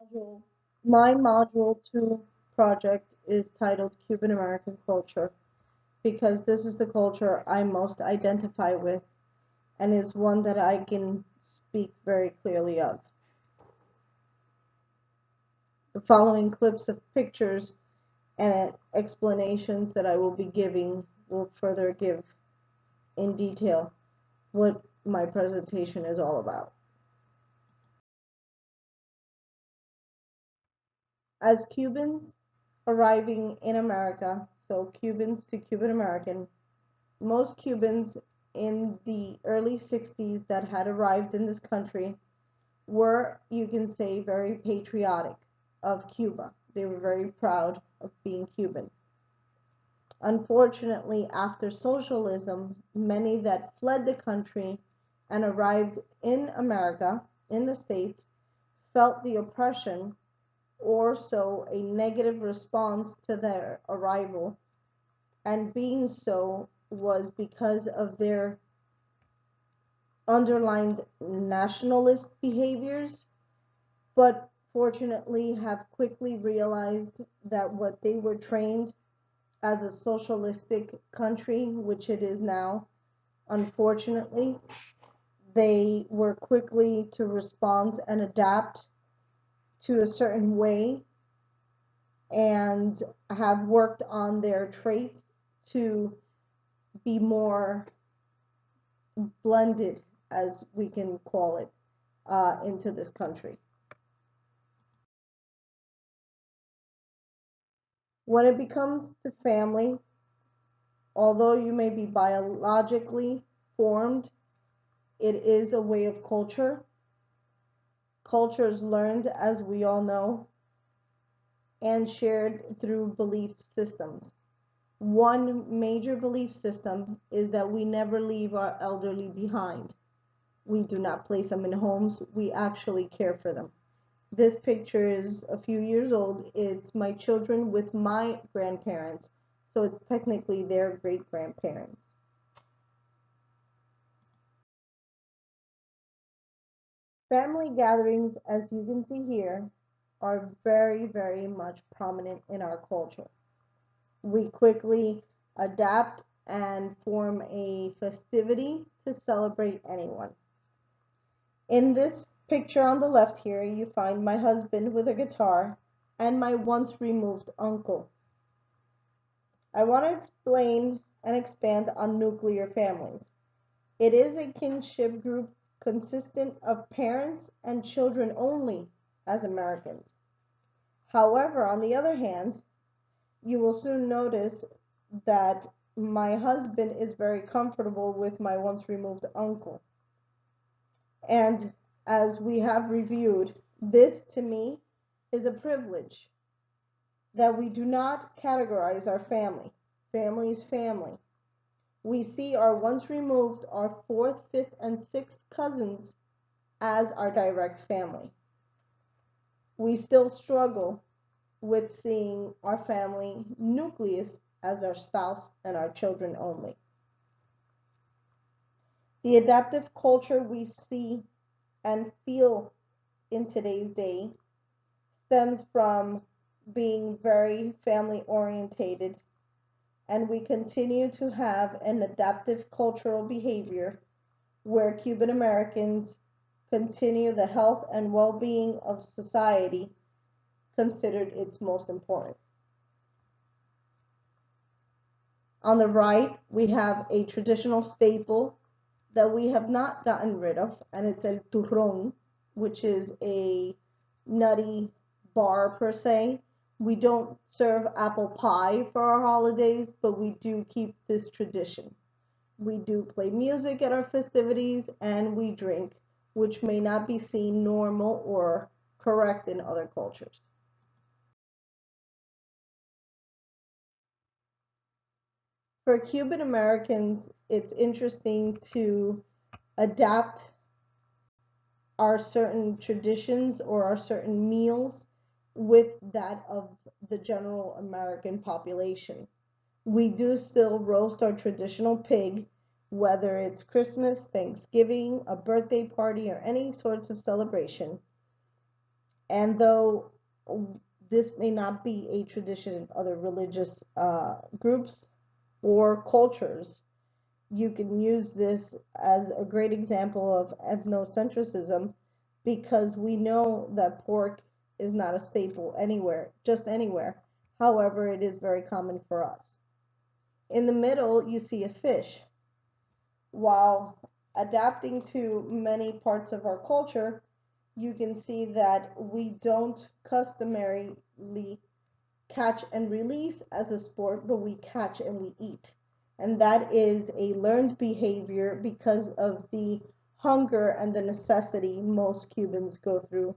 module, my module 2 project is titled Cuban American Culture because this is the culture I most identify with and is one that I can speak very clearly of. The following clips of pictures and explanations that I will be giving will further give in detail what my presentation is all about. As Cubans arriving in America, so Cubans to Cuban American, most Cubans in the early 60s that had arrived in this country were, you can say, very patriotic of Cuba. They were very proud of being Cuban. Unfortunately, after socialism, many that fled the country and arrived in America, in the States, felt the oppression or so a negative response to their arrival, and being so was because of their underlined nationalist behaviors, but fortunately have quickly realized that what they were trained as a socialistic country, which it is now, unfortunately, they were quickly to respond and adapt to a certain way and have worked on their traits to be more blended, as we can call it, into this country. When it comes to family, although you may be biologically formed, it is a way of culture. Culture is learned, as we all know, and shared through belief systems. One major belief system is that we never leave our elderly behind. We do not place them in homes, we actually care for them. This picture is a few years old. It's my children with my grandparents, so it's technically their great grandparents. Family gatherings, as you can see here, are very, very much prominent in our culture. We quickly adapt and form a festivity to celebrate anyone. In this picture on the left here, you find my husband with a guitar and my once removed uncle. I want to explain and expand on nuclear families. It is a kinship group consistent of parents and children only as Americans. However, on the other hand, you will soon notice that my husband is very comfortable with my once removed uncle. And as we have reviewed, this to me is a privilege that we do not categorize our family. Family is family. We see our once removed, our fourth, fifth, and sixth cousins as our direct family. We still struggle with seeing our family nucleus as our spouse and our children only. The adaptive culture we see and feel in today's day stems from being very family orientated, and we continue to have an adaptive cultural behavior where Cuban Americans continue the health and well-being of society considered its most important. On the right, we have a traditional staple that we have not gotten rid of, and it's el turrón, which is a nutty bar per se. We don't serve apple pie for our holidays, but we do keep this tradition. We do play music at our festivities and we drink, which may not be seen normal or correct in other cultures. For Cuban Americans, it's interesting to adapt our certain traditions or our certain meals with that of the general American population. We do still roast our traditional pig, whether it's Christmas, Thanksgiving, a birthday party, or any sorts of celebration. And though this may not be a tradition in other religious groups or cultures, you can use this as a great example of ethnocentrism because we know that pork is not a staple anywhere, just anywhere. However, it is very common for us. In the middle, you see a fish. While adapting to many parts of our culture, you can see that we don't customarily catch and release as a sport, but we catch and we eat. And that is a learned behavior because of the hunger and the necessity most Cubans go through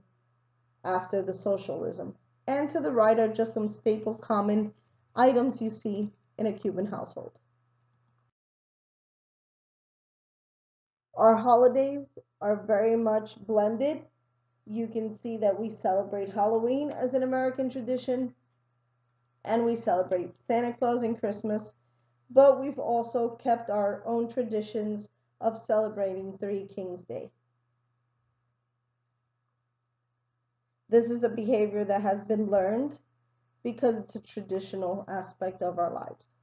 after the socialism. And to the right are just some staple common items you see in a Cuban household. Our holidays are very much blended. You can see that we celebrate Halloween as an American tradition, and we celebrate Santa Claus and Christmas, but we've also kept our own traditions of celebrating Three Kings Day. This is a behavior that has been learned because it's a traditional aspect of our lives.